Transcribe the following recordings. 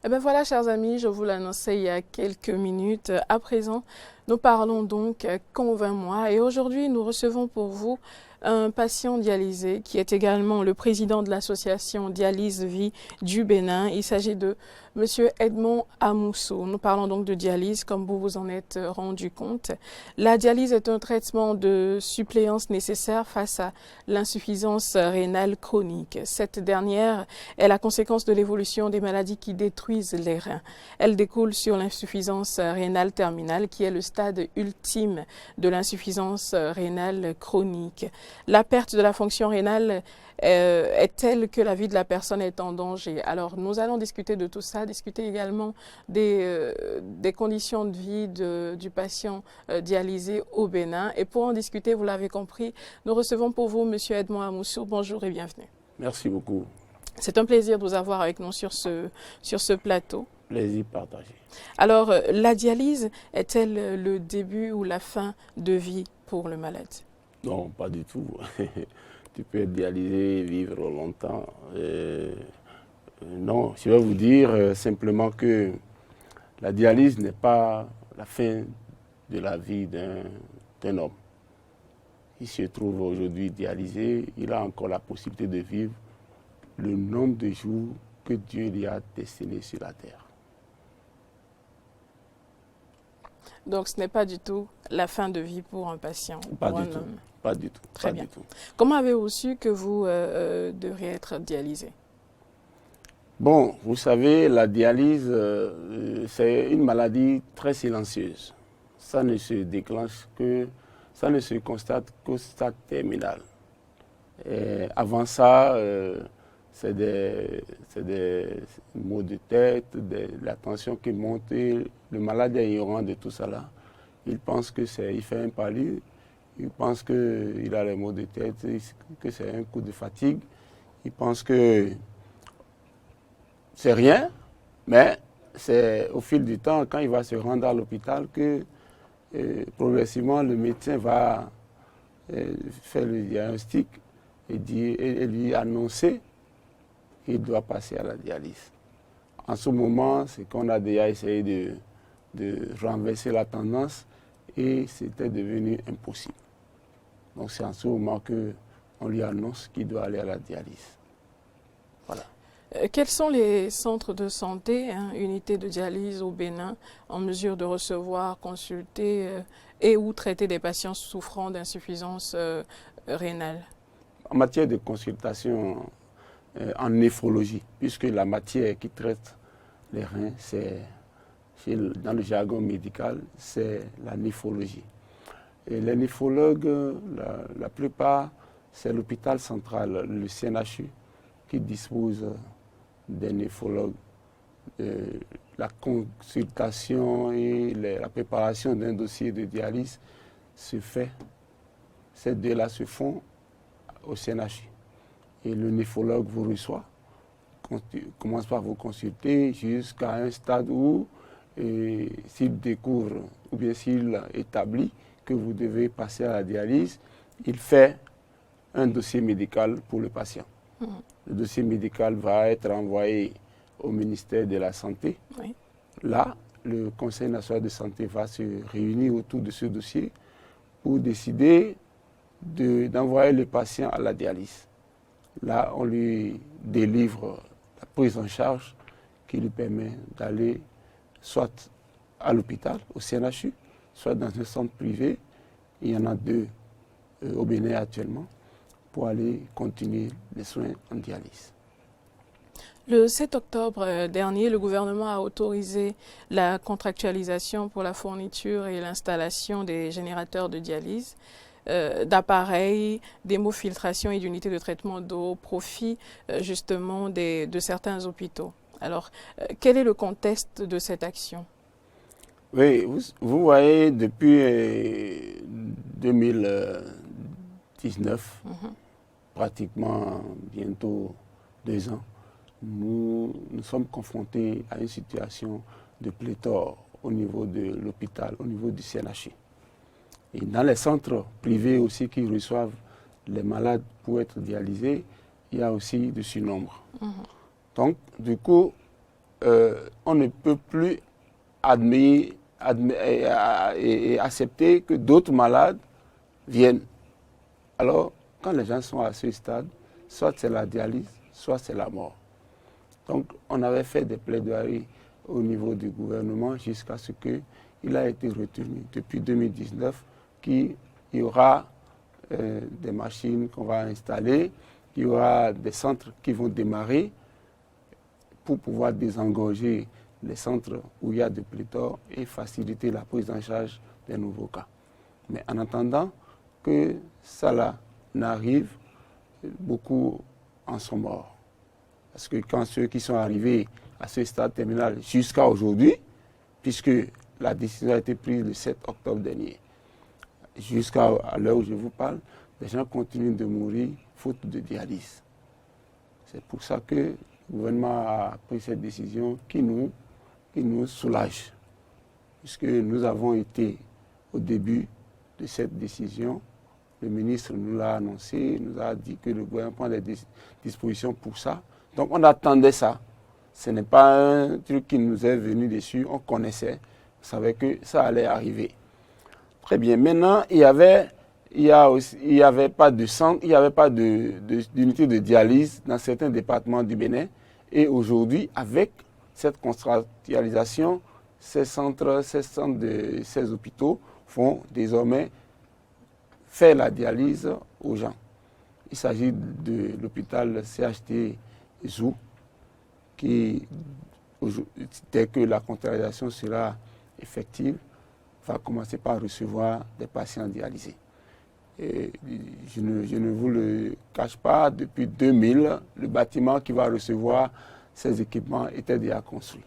Eh bien voilà, chers amis, je vous l'annonçais il y a quelques minutes. À présent, nous parlons donc convainc-moi et aujourd'hui, nous recevons pour vous un patient dialysé qui est également le président de l'association Dialyse Vie du Bénin. Il s'agit de Monsieur Edmond Amoussou. Nous parlons donc de dialyse, comme vous vous en êtes rendu compte. La dialyse est un traitement de suppléance nécessaire face à l'insuffisance rénale chronique. Cette dernière est la conséquence de l'évolution des maladies qui détruisent les reins. Elle découle sur l'insuffisance rénale terminale, qui est le stade ultime de l'insuffisance rénale chronique. La perte de la fonction rénale est telle que la vie de la personne est en danger. Alors, nous allons discuter de tout ça, discuter également des conditions de vie du patient dialysé au Bénin. Et pour en discuter, vous l'avez compris, nous recevons pour vous M. Edmond Amoussou. Bonjour et bienvenue. Merci beaucoup. C'est un plaisir de vous avoir avec nous sur ce plateau. Plaisir partagé. Alors, la dialyse est-elle le début ou la fin de vie pour le malade? Non, pas du tout. Tu peux être dialysé et vivre longtemps. Non, je vais vous dire simplement que la dialyse n'est pas la fin de la vie d'un homme. Il se trouve aujourd'hui dialysé, il a encore la possibilité de vivre le nombre de jours que Dieu lui a destiné sur la terre. Donc, ce n'est pas du tout la fin de vie pour un patient, Pas pour du un tout. homme. Pas du tout. Très pas bien. du tout. Comment avez-vous su que vous devriez être dialysé? Bon, vous savez, la dialyse, c'est une maladie très silencieuse. Ça ne se déclenche que, ça ne se constate qu'au stade terminal. Et avant ça, c'est des maux de tête, la tension qui monte, et le malade est ignorant de tout ça là. Il pense il fait un palud, il pense qu'il a les maux de tête, que c'est un coup de fatigue, il pense que c'est rien, mais c'est au fil du temps, quand il va se rendre à l'hôpital, que progressivement le médecin va faire le diagnostic et lui annoncer qu'il doit passer à la dialyse. En ce moment, c'est qu'on a déjà essayé de renverser la tendance et c'était devenu impossible. Donc c'est en ce moment qu'on lui annonce qu'il doit aller à la dialyse. Voilà. Quels sont les centres de santé, unités de dialyse au Bénin, en mesure de recevoir, consulter et ou traiter des patients souffrant d'insuffisance rénale? En matière de consultation en néphrologie, puisque la matière qui traite les reins, dans le jargon médical, c'est la néphrologie. Et les néphrologues, la plupart, c'est l'hôpital central, le CNHU, qui dispose des néphrologues. La consultation et la préparation d'un dossier de dialyse se fait, ces deux-là se font au CNHU. Et le néphrologue vous reçoit, commence par vous consulter jusqu'à un stade où, s'il découvre ou bien s'il établit que vous devez passer à la dialyse, il fait un dossier médical pour le patient. Le dossier médical va être envoyé au ministère de la Santé. Oui. Là, le Conseil national de santé va se réunir autour de ce dossier pour décider d'envoyer le patient à la dialyse. Là, on lui délivre la prise en charge qui lui permet d'aller soit à l'hôpital, au CNHU, soit dans un centre privé. Il y en a deux au Bénin actuellement, pour aller continuer les soins en dialyse. Le 7 octobre dernier, le gouvernement a autorisé la contractualisation pour la fourniture et l'installation des générateurs de dialyse, d'appareils, d'hémofiltration et d'unités de traitement d'eau au profit justement de certains hôpitaux. Alors, quel est le contexte de cette action? Oui, vous voyez, depuis 2019, pratiquement bientôt 2 ans, nous sommes confrontés à une situation de pléthore au niveau de l'hôpital, au niveau du CNHU. Et dans les centres privés aussi qui reçoivent les malades pour être dialysés, il y a aussi du surnombre. Donc, du coup, on ne peut plus et accepter que d'autres malades viennent. Alors, quand les gens sont à ce stade, soit c'est la dialyse, soit c'est la mort. Donc, on avait fait des plaidoiries au niveau du gouvernement jusqu'à ce qu'il a été retenu depuis 2019 qu'il y aura des machines qu'on va installer, il y aura des centres qui vont démarrer pour pouvoir désengorger les centres où il y a des pléthores et faciliter la prise en charge des nouveaux cas. Mais en attendant que ça là n'arrive, beaucoup en sont morts. Parce que quand ceux qui sont arrivés à ce stade terminal jusqu'à aujourd'hui, puisque la décision a été prise le 7 octobre dernier, jusqu'à l'heure où je vous parle, les gens continuent de mourir faute de dialyse. C'est pour ça que le gouvernement a pris cette décision qui nous soulage. Puisque nous avons été au début de cette décision, le ministre nous l'a annoncé, nous a dit que le gouvernement prend des dispositions pour ça. Donc on attendait ça. Ce n'est pas un truc qui nous est venu dessus, on connaissait, on savait que ça allait arriver. Très bien. Maintenant, il n'y avait pas de centre, il n'y avait pas d'unité de dialyse dans certains départements du Bénin. Et aujourd'hui, avec cette contractualisation, ces hôpitaux vont désormais faire la dialyse aux gens. Il s'agit de l'hôpital CHT Zou, qui, dès que la contractualisation sera effective, va commencer par recevoir des patients dialysés. Et je ne vous le cache pas, depuis 2000, le bâtiment qui va recevoir ces équipements était déjà construit.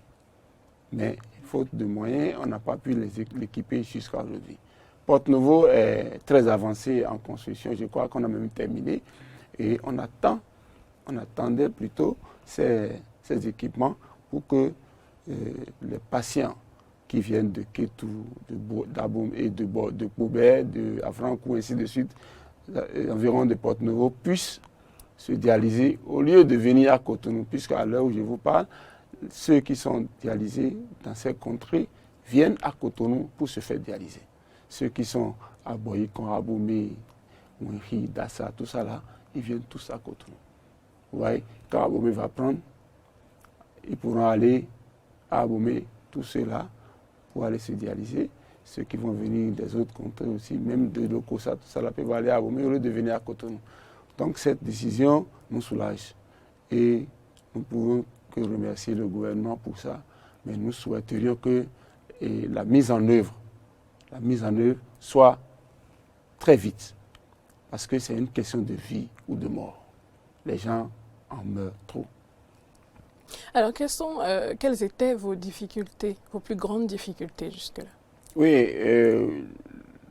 Mais faute de moyens, on n'a pas pu l'équiper jusqu'à aujourd'hui. Porte-Novo est très avancé en construction, je crois qu'on a même terminé. Et on attendait plutôt ces équipements pour que les patients qui viennent de Kétou, d'Aboum et de Boubert, de Afrankou, ainsi de suite, environ de Porte-Novo, puissent se dialyser au lieu de venir à Cotonou, puisqu'à l'heure où je vous parle, ceux qui sont dialysés dans ces contrées viennent à Cotonou pour se faire dialyser. Ceux qui sont à Boyikon, à Boumé, Mouiri, Dassa, tout ça là, ils viennent tous à Cotonou. Vous voyez, quand Aboumé va prendre, ils pourront aller à Aboumé, tous ceux-là, pour aller se dialyser. Ceux qui vont venir des autres contrées aussi, même de Lokossa, tout ça là, peuvent aller à Aboumé au lieu de venir à Cotonou. Donc cette décision nous soulage. Et nous ne pouvons que remercier le gouvernement pour ça. Mais nous souhaiterions que la mise en œuvre soit très vite. Parce que c'est une question de vie ou de mort. Les gens en meurent trop. Alors, quelles étaient vos difficultés, vos plus grandes difficultés jusque-là? Oui,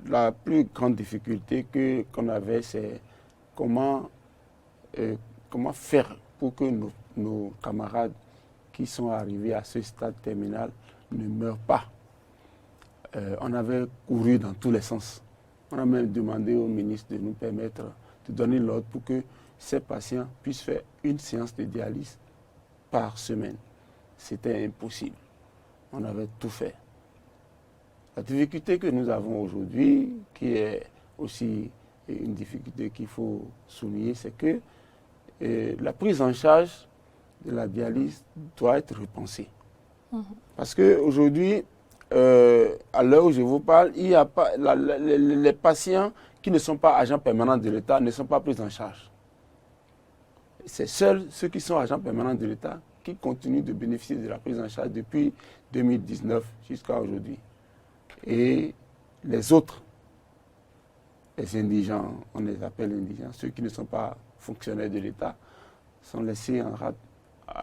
la plus grande difficulté qu'on avait, c'est comment faire pour que nos camarades qui sont arrivés à ce stade terminal ne meurent pas. On avait couru dans tous les sens. On a même demandé au ministre de nous permettre de donner l'ordre pour que ces patients puissent faire une séance de dialyse par semaine. C'était impossible. On avait tout fait. La difficulté que nous avons aujourd'hui, qui est aussi une difficulté qu'il faut souligner, c'est que la prise en charge de la dialyse doit être repensée. Parce qu'aujourd'hui, à l'heure où je vous parle, il y a pas, les patients qui ne sont pas agents permanents de l'État ne sont pas pris en charge. C'est seuls ceux qui sont agents permanents de l'État qui continuent de bénéficier de la prise en charge depuis 2019 jusqu'à aujourd'hui. Et les autres, les indigents, on les appelle indigents, ceux qui ne sont pas fonctionnaires de l'État, sont laissés en rade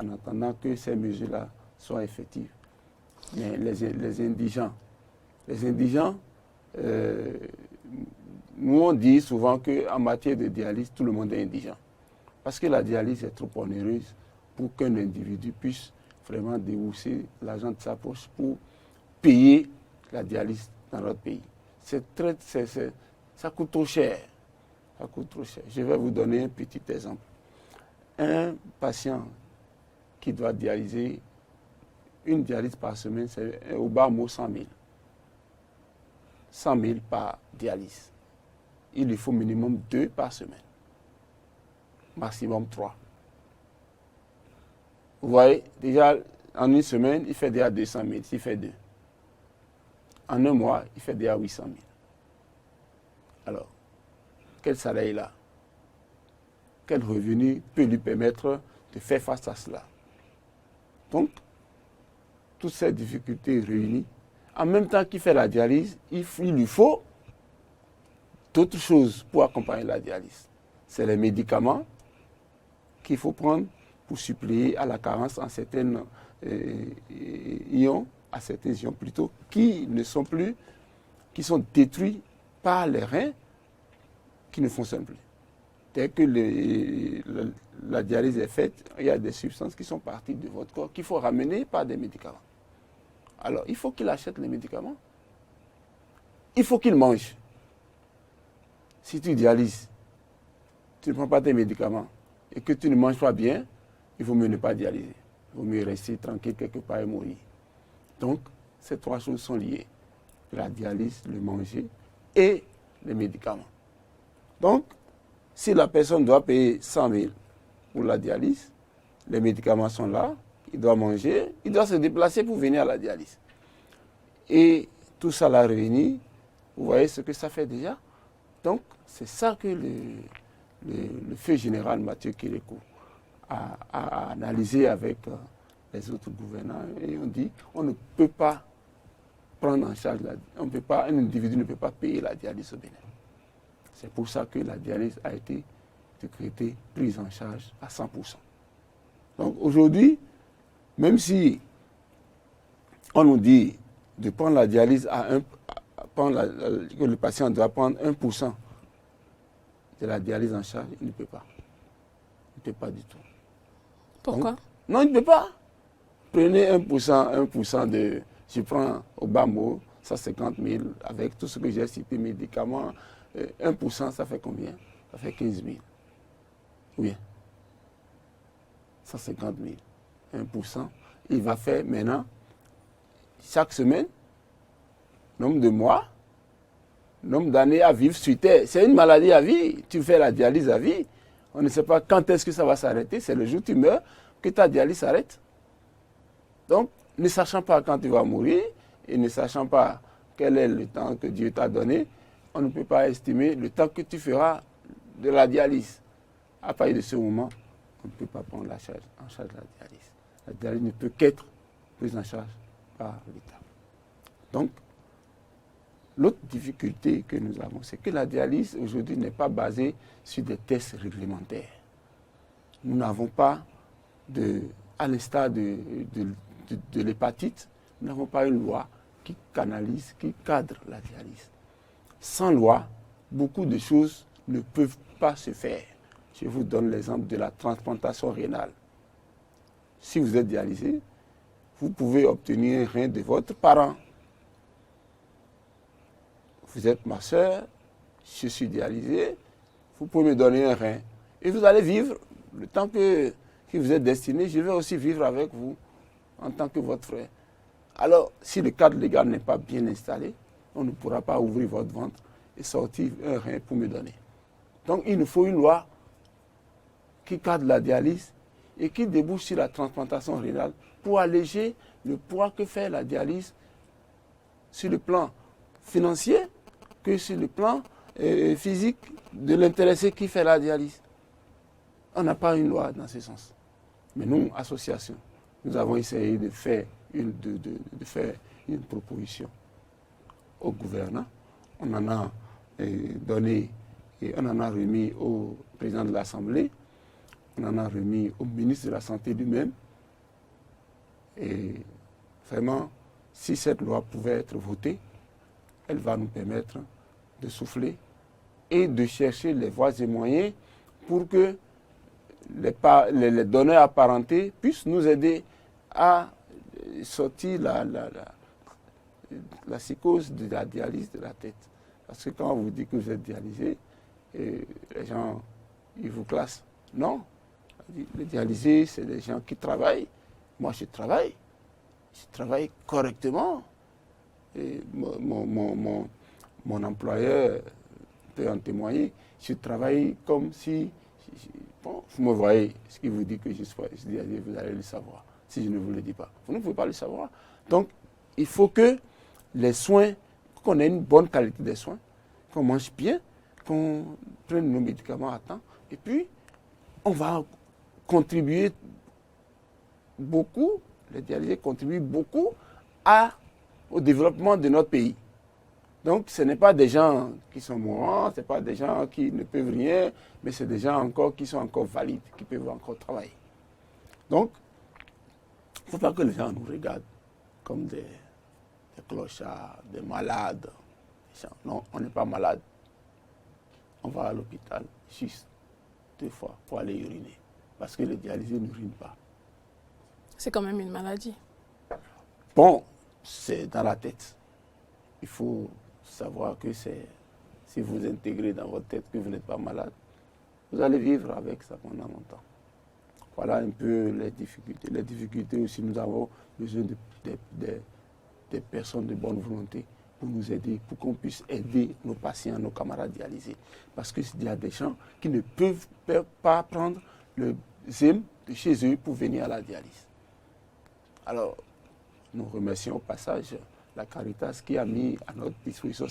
en attendant que ces mesures-là soient effectives. Mais les indigents, nous on dit souvent qu'en matière de dialyse, tout le monde est indigent. Parce que la dialyse est trop onéreuse pour qu'un individu puisse vraiment débourser l'argent de sa poche pour payer la dialyse dans notre pays. Ça coûte trop cher. Ça coûte trop cher. Je vais vous donner un petit exemple. Un patient qui doit dialyser une dialyse par semaine, c'est au bas mot 100 000. 100 000 par dialyse. Il lui faut minimum 2 par semaine. Maximum 3. Vous voyez, déjà, en une semaine, il fait déjà 200 000, s'il fait 2. En un mois, il fait déjà 800 000. Alors, quel salaire il a? Quel revenu peut lui permettre de faire face à cela? Donc, toutes ces difficultés réunies, en même temps qu'il fait la dialyse, il lui faut d'autres choses pour accompagner la dialyse. C'est les médicaments qu'il faut prendre pour suppléer à la carence en certains ions, à certains ions plutôt, qui ne sont plus, qui sont détruits par les reins, qui ne fonctionnent plus. Dès que la dialyse est faite, il y a des substances qui sont parties de votre corps qu'il faut ramener par des médicaments. Alors, il faut qu'il achète les médicaments. Il faut qu'il mange. Si tu dialyses, tu ne prends pas tes médicaments et que tu ne manges pas bien, il vaut mieux ne pas dialyser. Il vaut mieux rester tranquille quelque part et mourir. Donc, ces trois choses sont liées. La dialyse, le manger et les médicaments. Donc, si la personne doit payer 100 000 pour la dialyse, les médicaments sont là, il doit manger, il doit se déplacer pour venir à la dialyse. Et tout ça l'a réuni, vous voyez ce que ça fait déjà. Donc, c'est ça que le feu général Mathieu Kérékou a analysé avec les autres gouvernants. Et on dit, on ne peut pas prendre en charge, un individu ne peut pas payer la dialyse au Bénin. C'est pour ça que la dialyse a été décrétée, prise en charge à 100%. Donc aujourd'hui, même si on nous dit de prendre la dialyse que le patient doit prendre 1% de la dialyse en charge, il ne peut pas. Il ne peut pas du tout. Pourquoi? Donc, non, il ne peut pas. Prenez 1% de... Je prends au bas mot 150 000 avec tout ce que j'ai cité, médicaments. 1%, ça fait combien? Ça fait 15 000. Oui. 150 000. 1%. Il va faire maintenant, chaque semaine, nombre de mois, nombre d'années à vivre sur Terre. C'est une maladie à vie. Tu fais la dialyse à vie. On ne sait pas quand est-ce que ça va s'arrêter. C'est le jour où tu meurs que ta dialyse s'arrête. Donc, ne sachant pas quand tu vas mourir et ne sachant pas quel est le temps que Dieu t'a donné, on ne peut pas estimer le temps que tu feras de la dialyse. À partir de ce moment, on ne peut pas prendre en charge la dialyse. La dialyse ne peut qu'être prise en charge par l'État. Donc, l'autre difficulté que nous avons, c'est que la dialyse aujourd'hui n'est pas basée sur des tests réglementaires. Nous n'avons pas, à l'instar de l'hépatite, nous n'avons pas une loi qui canalise, qui cadre la dialyse. Sans loi, beaucoup de choses ne peuvent pas se faire. Je vous donne l'exemple de la transplantation rénale. Si vous êtes dialysé, vous pouvez obtenir un rein de votre parent. Vous êtes ma soeur, je suis dialysé, vous pouvez me donner un rein. Et vous allez vivre le temps que vous êtes destiné, je vais aussi vivre avec vous en tant que votre frère. Alors, si le cadre légal n'est pas bien installé, on ne pourra pas ouvrir votre ventre et sortir un rein pour me donner. Donc, il nous faut une loi qui cadre la dialyse et qui débouche sur la transplantation rénale pour alléger le poids que fait la dialyse sur le plan financier que sur le plan physique de l'intéressé qui fait la dialyse. On n'a pas une loi dans ce sens. Mais nous, association, nous avons essayé de faire une proposition au gouverneur. On en a donné et on en a remis au président de l'Assemblée. On en a remis au ministre de la Santé lui-même. Et vraiment, si cette loi pouvait être votée, elle va nous permettre de souffler et de chercher les voies et moyens pour que les donneurs apparentés puissent nous aider à sortir la psychose de la dialyse de la tête. Parce que quand on vous dit que vous êtes dialysé, les gens, ils vous classent. Non. Les dialysés, c'est des gens qui travaillent. Moi, je travaille. je travaille correctement. Et mon employeur peut en témoigner. Je travaille comme si, bon, vous me voyez, ce qui vous dit que je dis, vous allez le savoir, si je ne vous le dis pas. Vous ne pouvez pas le savoir. Donc, il faut que les soins, qu'on ait une bonne qualité des soins, qu'on mange bien, qu'on prenne nos médicaments à temps, et puis on va contribuer beaucoup, les dialysés contribuent beaucoup au développement de notre pays. Donc ce n'est pas des gens qui sont mourants, ce n'est pas des gens qui ne peuvent rien, mais c'est des gens encore qui sont encore valides, qui peuvent encore travailler. Donc, il ne faut pas que les gens nous regardent comme des clochards, des malades. Non, on n'est pas malade. On va à l'hôpital juste 2 fois pour aller uriner. Parce que les dialysés n'urinent pas. C'est quand même une maladie. Bon, c'est dans la tête. Il faut savoir que si vous intégrez dans votre tête que vous n'êtes pas malade, vous allez vivre avec ça pendant longtemps. Voilà un peu les difficultés. Les difficultés aussi, nous avons besoin des personnes de bonne volonté pour nous aider, pour qu'on puisse aider nos patients, nos camarades dialysés. Parce qu'il y a des gens qui ne peuvent pas prendre le ZEM de chez eux pour venir à la dialyse. Alors, nous remercions au passage la Caritas qui a mis à notre disposition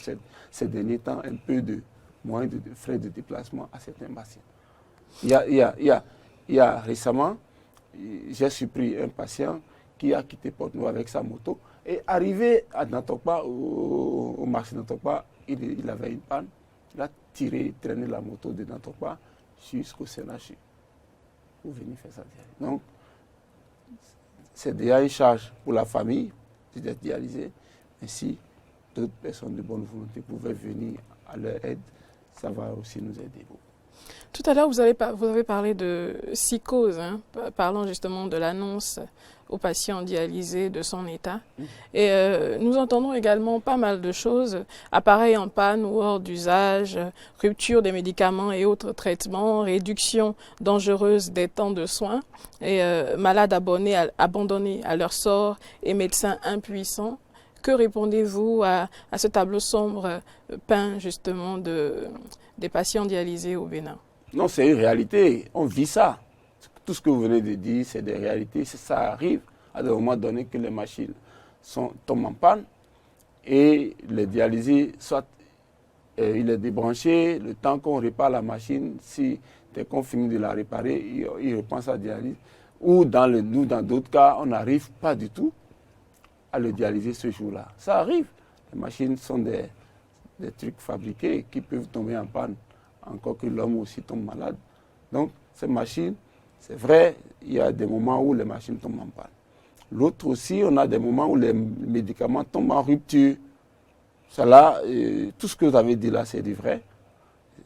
ces derniers temps un peu de moyens de frais de déplacement à certains patients. Il y a récemment, j'ai surpris un patient qui a quitté Porte-Noire avec sa moto et arrivé à Nantokpa, au marché Nantokpa, il avait une panne. Il a traîné la moto de Nantokpa jusqu'au CNHU pour venir faire sa dialyse. Donc, c'est déjà une charge pour la famille d'être dialysée. Ainsi, d'autres personnes de bonne volonté pouvaient venir à leur aide. Ça va aussi nous aider beaucoup. Tout à l'heure, vous avez parlé de psychose, hein, parlant justement de l'annonce aux patients dialysés de son état. Et nous entendons également pas mal de choses, appareils en panne ou hors d'usage, rupture des médicaments et autres traitements, réduction dangereuse des temps de soins, et malades abandonnés à leur sort et médecins impuissants. Que répondez-vous à ce tableau sombre peint justement des patients dialysés au Bénin? Non, c'est une réalité. On vit ça. Tout ce que vous venez de dire, c'est des réalités. Ça arrive à des moments donnés que les machines tombent en panne et les dialysés, soit il est débranché, le temps qu'on répare la machine, si dès qu'on finit de la réparer, il reprend sa dialyse. Ou dans d'autres cas, on n'arrive pas du tout à le dialyser ce jour-là. Ça arrive. Les machines sont des trucs fabriqués qui peuvent tomber en panne, encore que l'homme aussi tombe malade. Donc, ces machines, c'est vrai, il y a des moments où les machines tombent en panne. L'autre aussi, on a des moments où les médicaments tombent en rupture. Cela, tout ce que vous avez dit là, c'est du vrai.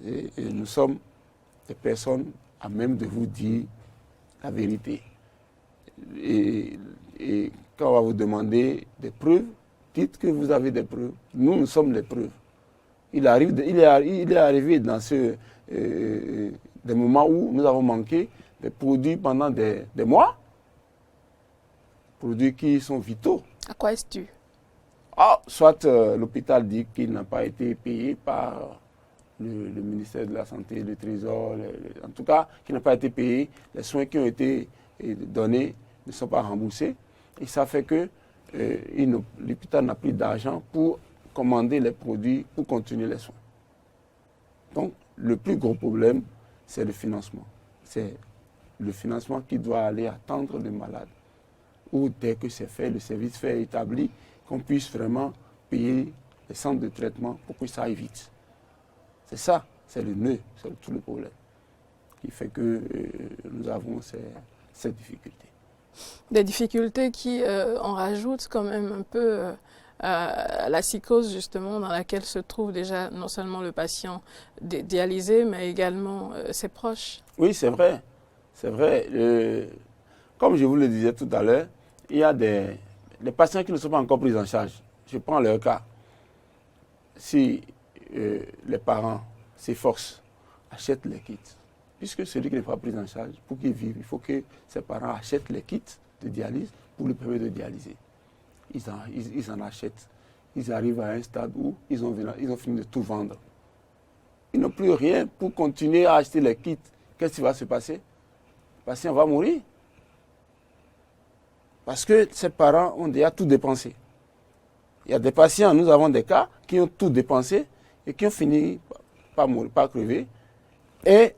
Et nous sommes des personnes à même de vous dire la vérité. Et quand on va vous demander des preuves, dites que vous avez des preuves. Nous sommes les preuves. Il est arrivé dans des moments où nous avons manqué des produits pendant des mois, produits qui sont vitaux. À quoi est-ce dû? Soit l'hôpital dit qu'il n'a pas été payé par le ministère de la Santé, le Trésor, en tout cas, qu'il n'a pas été payé. Les soins qui ont été donnés ne sont pas remboursés. Et ça fait que l'hôpital n'a plus d'argent pour commander les produits pour continuer les soins. Donc, le plus gros problème, c'est le financement. C'est le financement qui doit aller attendre le malade. Ou dès que c'est fait, le service fait établi, qu'on puisse vraiment payer les centres de traitement pour que ça aille vite. C'est ça, c'est le nœud, c'est tout le problème qui fait que nous avons ces difficultés. Des difficultés qui en rajoutent quand même un peu à la psychose justement dans laquelle se trouve déjà non seulement le patient dialysé mais également ses proches. Oui, c'est vrai. C'est vrai. Comme je vous le disais tout à l'heure, il y a des patients qui ne sont pas encore pris en charge. Je prends leur cas. Si les parents s'efforcent, achètent les kits, puisque celui qui n'est pas pris en charge, pour qu'il vive, il faut que ses parents achètent les kits de dialyse pour lui permettre de dialyser. ils en achètent. Ils arrivent à un stade où ils ont fini de tout vendre. Ils n'ont plus rien pour continuer à acheter les kits. Qu'est-ce qui va se passer? Le patient va mourir. Parce que ses parents ont déjà tout dépensé. Il y a des patients, nous avons des cas qui ont tout dépensé et qui ont fini par mourir, par crever. Et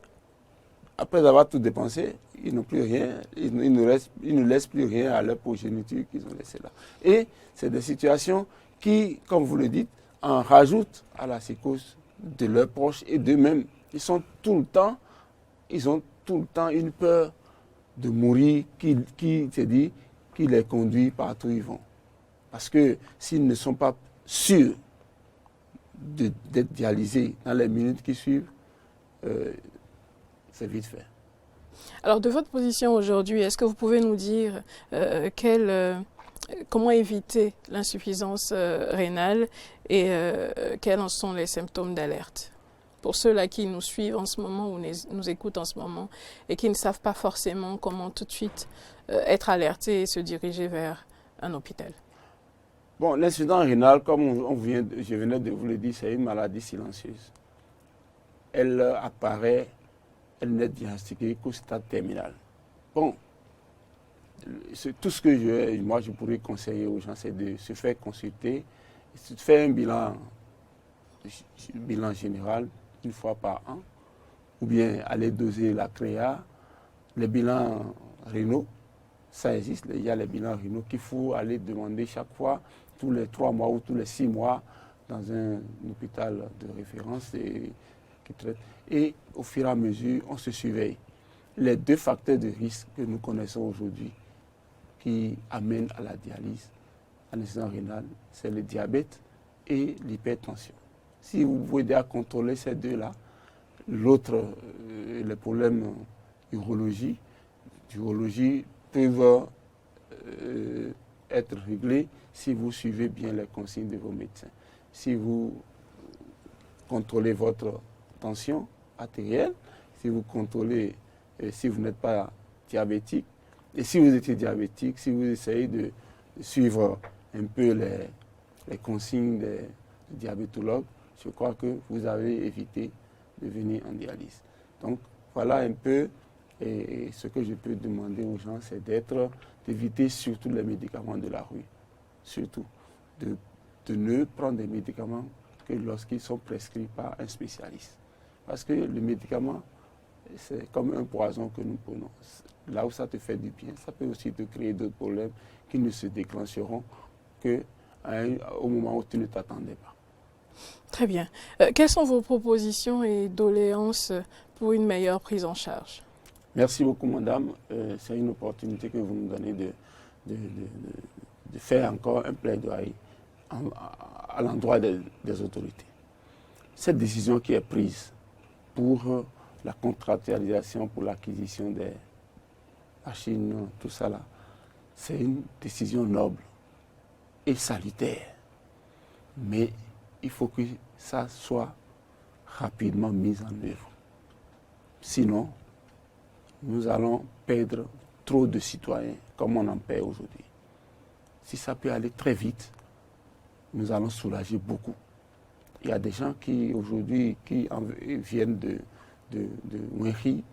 après avoir tout dépensé, ils n'ont plus rien, ils ne laissent plus rien à leur progéniture qu'ils ont laissé là. Et c'est des situations qui, comme vous le dites, en rajoutent à la psychose de leurs proches et d'eux-mêmes. Ils ont tout le temps une peur de mourir qui les conduit partout où ils vont. Parce que s'ils ne sont pas sûrs d'être dialysés dans les minutes qui suivent, c'est vite fait. Alors, de votre position aujourd'hui, est-ce que vous pouvez nous dire comment éviter l'insuffisance rénale et quels en sont les symptômes d'alerte? Pour ceux-là qui nous suivent en ce moment ou nous écoutent en ce moment et qui ne savent pas forcément comment tout de suite être alertés et se diriger vers un hôpital. Bon, l'insuffisance rénale, comme je venais de vous le dire, c'est une maladie silencieuse. Elle apparaît, elle n'est diagnostiquée qu'au stade terminal. Bon, tout ce que je pourrais conseiller aux gens, c'est de se faire consulter, de faire un bilan général une fois par an, ou bien aller doser la créa, les bilans rénaux, ça existe, il y a les bilans rénaux qu'il faut aller demander chaque fois, tous les 3 mois ou tous les 6 mois, dans un hôpital de référence qui traite. Et au fur et à mesure, on se surveille. Les 2 facteurs de risque que nous connaissons aujourd'hui qui amènent à la dialyse, à l'insuffisance rénale, c'est le diabète et l'hypertension. Si vous pouvez déjà contrôler ces 2-là, l'autre, les problèmes d'urologie peuvent être réglés si vous suivez bien les consignes de vos médecins. Si vous contrôlez votre tension artérielle, si vous contrôlez, si vous n'êtes pas diabétique, et si vous étiez diabétique, si vous essayez de suivre un peu les consignes des diabétologues, je crois que vous avez évité de venir en dialyse. Donc voilà un peu, et ce que je peux demander aux gens, c'est d'éviter surtout les médicaments de la rue. Surtout, de ne prendre des médicaments que lorsqu'ils sont prescrits par un spécialiste. Parce que le médicament, c'est comme un poison que nous prenons. Là où ça te fait du bien, ça peut aussi te créer d'autres problèmes qui ne se déclencheront qu'au moment où tu ne t'attendais pas. Très bien. Quelles sont vos propositions et doléances pour une meilleure prise en charge? Merci beaucoup, madame. C'est une opportunité que vous nous donnez de faire encore un plaidoyer à l'endroit des autorités. Cette décision qui est prise pour la contractualisation, pour l'acquisition des machines, tout ça là, c'est une décision noble et salutaire. Mais il faut que ça soit rapidement mis en œuvre. Sinon, nous allons perdre trop de citoyens comme on en perd aujourd'hui. Si ça peut aller très vite, nous allons soulager beaucoup. Il y a des gens qui aujourd'hui viennent de Ouenri,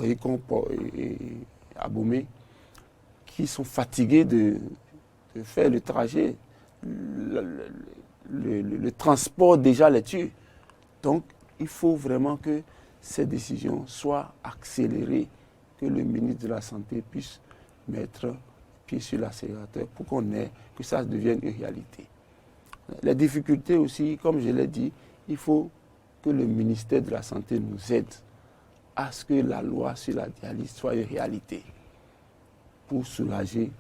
et Abomey, qui sont fatigués de faire le trajet. Le transport déjà les tue. Donc, il faut vraiment que ces décisions soient accélérées, que le ministre de la Santé puisse mettre pied sur l'accélérateur pour que ça devienne une réalité. Les difficultés aussi, comme je l'ai dit, il faut que le ministère de la Santé nous aide à ce que la loi sur la dialyse soit une réalité pour soulager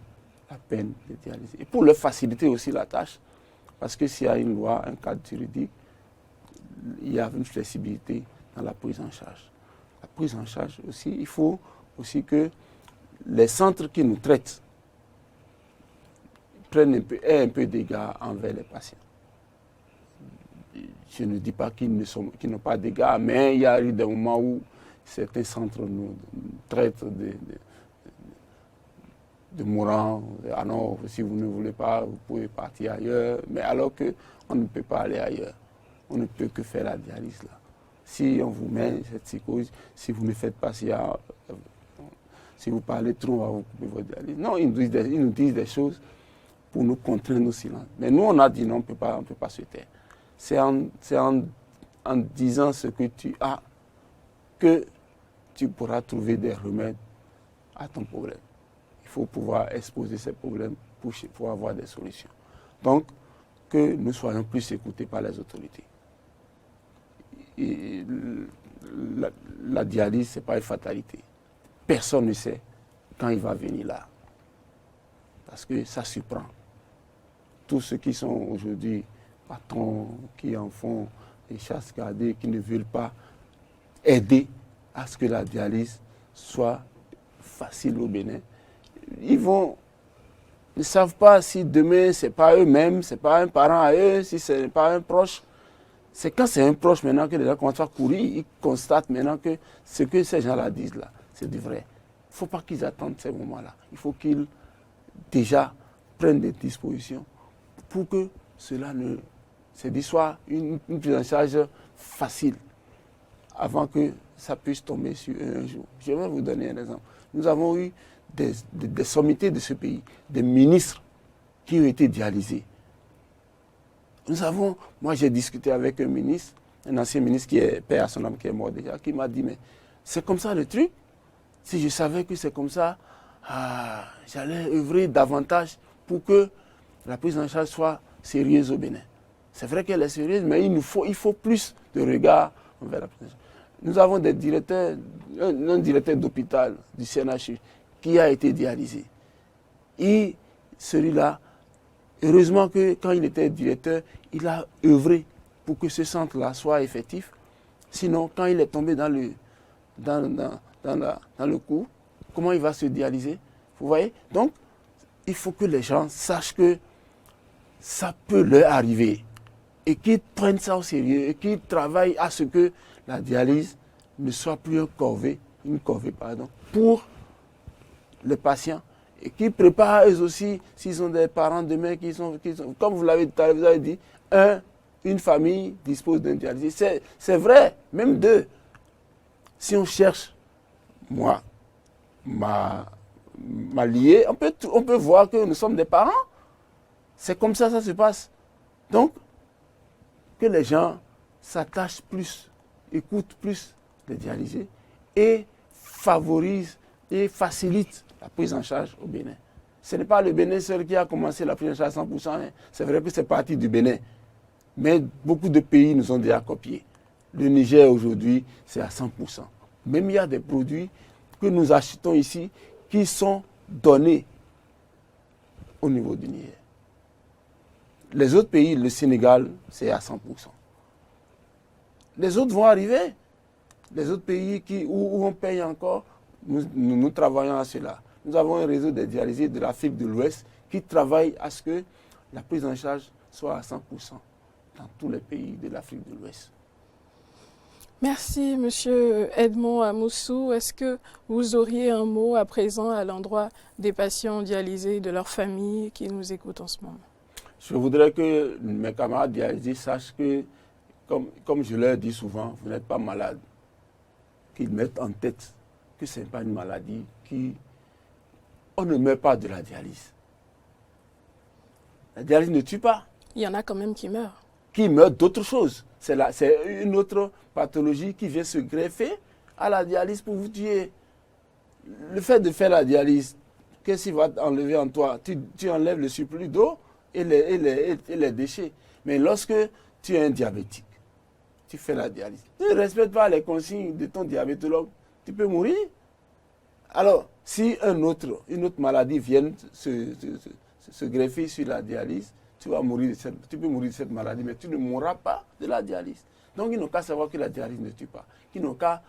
la peine de dialyse et pour leur faciliter aussi la tâche. Parce que s'il y a une loi, un cadre juridique, il y a une flexibilité dans la prise en charge. La prise en charge aussi, il faut aussi que les centres qui nous traitent aient un peu d'égard envers les patients. Je ne dis pas qu'ils n'ont pas d'égard, mais il y a eu des moments où certains centres nous traitent de mourants. Ah non, si vous ne voulez pas, vous pouvez partir ailleurs. Mais alors qu'on ne peut pas aller ailleurs. On ne peut que faire la dialyse là. Si on vous met cette psychose, si vous ne faites pas si vous parlez trop, on va vous couper votre dialyse. Non, ils nous disent des choses pour nous contraindre au silence. Mais nous, on a dit non, on ne peut pas se taire. C'est en disant ce que tu as que tu pourras trouver des remèdes à ton problème. Il faut pouvoir exposer ces problèmes pour avoir des solutions. Donc, que nous soyons plus écoutés par les autorités. Et la dialyse, ce n'est pas une fatalité. Personne ne sait quand il va venir là. Parce que ça surprend. Tous ceux qui sont aujourd'hui patrons, qui en font des chasses gardées, qui ne veulent pas aider à ce que la dialyse soit facile au Bénin, ils ne savent pas si demain, ce n'est pas eux-mêmes, ce n'est pas un parent à eux, si ce n'est pas un proche. C'est quand c'est un proche maintenant que les gens commencent à courir, ils constatent maintenant que ce que ces gens-là disent là, c'est du vrai. Il ne faut pas qu'ils attendent ces moments-là. Il faut qu'ils déjà prennent des dispositions pour que cela soit une prise en charge facile avant que ça puisse tomber sur un jour. Je vais vous donner un exemple. Nous avons eu des sommités de ce pays, des ministres qui ont été dialysés. Moi j'ai discuté avec un ministre, un ancien ministre qui est père à son âme, qui est mort déjà, qui m'a dit, mais c'est comme ça le truc. Si je savais que c'est comme ça, j'allais œuvrer davantage pour que la prise en charge soit sérieuse au Bénin. C'est vrai qu'elle est sérieuse, mais il faut plus de regard envers la prise en charge. Nous avons des directeurs, un directeur d'hôpital du CNHU qui a été dialysé. Et celui-là, heureusement que quand il était directeur, il a œuvré pour que ce centre-là soit effectif. Sinon, quand il est tombé dans le coup, comment il va se dialyser? Vous voyez? Donc, il faut que les gens sachent que ça peut leur arriver et qu'ils prennent ça au sérieux et qu'ils travaillent à ce que la dialyse ne soit plus une corvée pour les patients. Et qui préparent eux aussi, s'ils ont des parents demain qui sont comme vous l'avez dit, une famille dispose d'un dialysé. C'est vrai, même deux. Si on cherche, moi, ma liée, on peut voir que nous sommes des parents. C'est comme ça se passe. Donc, que les gens s'attachent plus, écoutent plus les dialysés et favorisent et facilitent la prise en charge au Bénin. Ce n'est pas le Bénin seul qui a commencé la prise en charge à 100%. Hein. C'est vrai que c'est parti du Bénin. Mais beaucoup de pays nous ont déjà copiés. Le Niger aujourd'hui, c'est à 100%. Même il y a des produits que nous achetons ici qui sont donnés au niveau du Niger. Les autres pays, le Sénégal, c'est à 100%. Les autres vont arriver. Les autres pays où on paye encore, nous travaillons à cela. Nous avons un réseau de dialysés de l'Afrique de l'Ouest qui travaille à ce que la prise en charge soit à 100% dans tous les pays de l'Afrique de l'Ouest. Merci, Monsieur Edmond Amoussou. Est-ce que vous auriez un mot à présent à l'endroit des patients dialysés et de leurs familles qui nous écoutent en ce moment? Je voudrais que mes camarades dialysés sachent que, comme je leur dis souvent, vous n'êtes pas malade. Qu'ils mettent en tête que ce n'est pas une maladie on ne meurt pas de la dialyse. La dialyse ne tue pas. Il y en a quand même qui meurent. Qui meurent d'autres choses. C'est une autre pathologie qui vient se greffer à la dialyse pour vous tuer. Le fait de faire la dialyse, qu'est-ce qu'il va enlever en toi? Tu enlèves le surplus d'eau et les déchets. Mais lorsque tu es un diabétique, tu fais la dialyse. Tu ne respectes pas les consignes de ton diabétologue, tu peux mourir. Alors, si une autre maladie vient se greffer sur la dialyse, tu peux mourir de cette maladie, mais tu ne mourras pas de la dialyse. Donc, ils n'ont qu'à savoir que la dialyse ne tue pas. Ils n'ont qu'à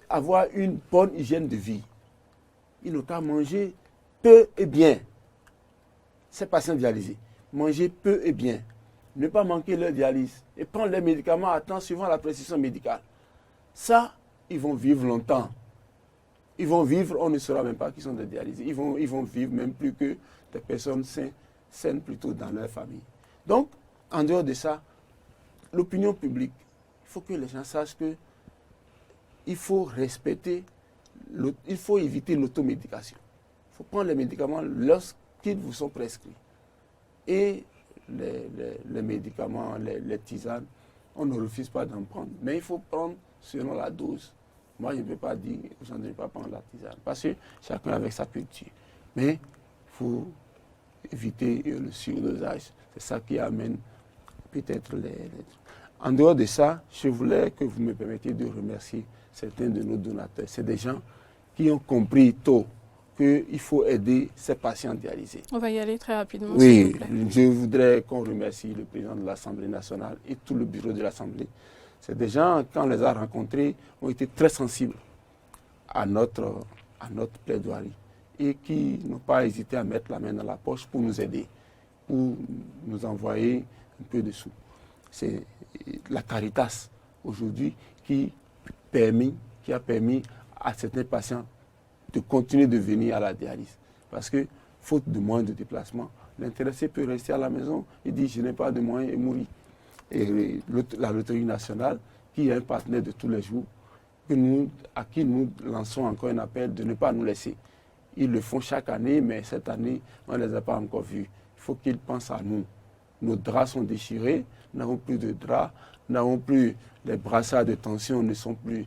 avoir une bonne hygiène de vie. Ils n'ont qu'à manger peu et bien. Ces patients dialysés, manger peu et bien. Ne pas manquer leur dialyse et prendre les médicaments à temps suivant la prescription médicale. Ça, ils vont vivre longtemps. Ils vont vivre, on ne saura même pas qu'ils sont des dialysés. Ils vont vivre même plus que des personnes saines plutôt dans leur famille. Donc, en dehors de ça, l'opinion publique, il faut que les gens sachent que il faut respecter, il faut éviter l'automédication. Il faut prendre les médicaments lorsqu'ils vous sont prescrits. Et les médicaments, les tisanes, on ne refuse pas d'en prendre. Mais il faut prendre selon la dose. Moi, je ne peux pas dire aux gens de ne pas prendre la tisane, parce que chacun avec sa culture. Mais il faut éviter le surdosage. C'est ça qui amène peut-être les... En dehors de ça, je voulais que vous me permettiez de remercier certains de nos donateurs. C'est des gens qui ont compris tôt qu'il faut aider ces patients dialysés. On va y aller très rapidement, oui, s'il vous plaît. Je voudrais qu'on remercie le président de l'Assemblée nationale et tout le bureau de l'Assemblée. C'est des gens, quand on les a rencontrés, ont été très sensibles à notre plaidoirie et qui n'ont pas hésité à mettre la main dans la poche pour nous aider, pour nous envoyer un peu de sous. C'est la Caritas, aujourd'hui, qui a permis à certains patients de continuer de venir à la dialyse. Parce que, faute de moyens de déplacement, l'intéressé peut rester à la maison et dire « je n'ai pas de moyens » et mourir. Et la Loterie nationale, qui est un partenaire de tous les jours, à qui nous lançons encore un appel de ne pas nous laisser. Ils le font chaque année, mais cette année, on ne les a pas encore vus. Il faut qu'ils pensent à nous. Nos draps sont déchirés, nous n'avons plus de draps, nous n'avons plus, les brassards de tension ne sont plus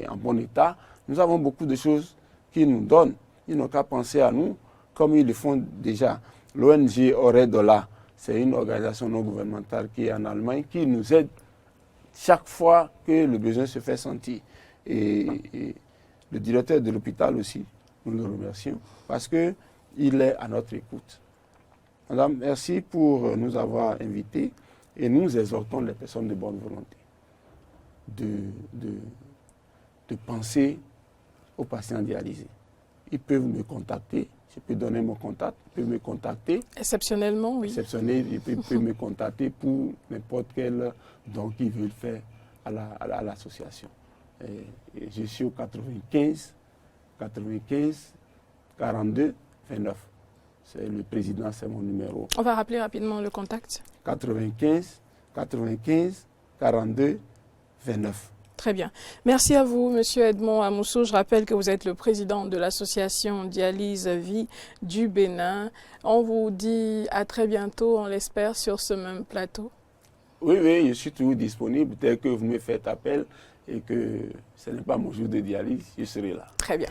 en bon état. Nous avons beaucoup de choses qu'ils nous donnent. Ils n'ont qu'à penser à nous, comme ils le font déjà. L'ONG Oredola, c'est une organisation non gouvernementale qui est en Allemagne, qui nous aide chaque fois que le besoin se fait sentir. Et le directeur de l'hôpital aussi, nous le remercions, parce qu'il est à notre écoute. Madame, merci pour nous avoir invités et nous exhortons les personnes de bonne volonté de penser aux patients dialysés. Ils peuvent me contacter. Je peux donner mon contact, ils peuvent me contacter. Exceptionnellement, oui. Exceptionnel, ils peuvent me contacter pour n'importe quel don qu'ils veulent faire à l'association. Je suis au 95 42 29. C'est le président, c'est mon numéro. On va rappeler rapidement le contact. 95 42 29. Très bien. Merci à vous, Monsieur Edmond Amoussou. Je rappelle que vous êtes le président de l'association Dialyse Vie du Bénin. On vous dit à très bientôt, on l'espère, sur ce même plateau. Oui, je suis toujours disponible. Dès que vous me faites appel et que ce n'est pas mon jour de dialyse, je serai là. Très bien.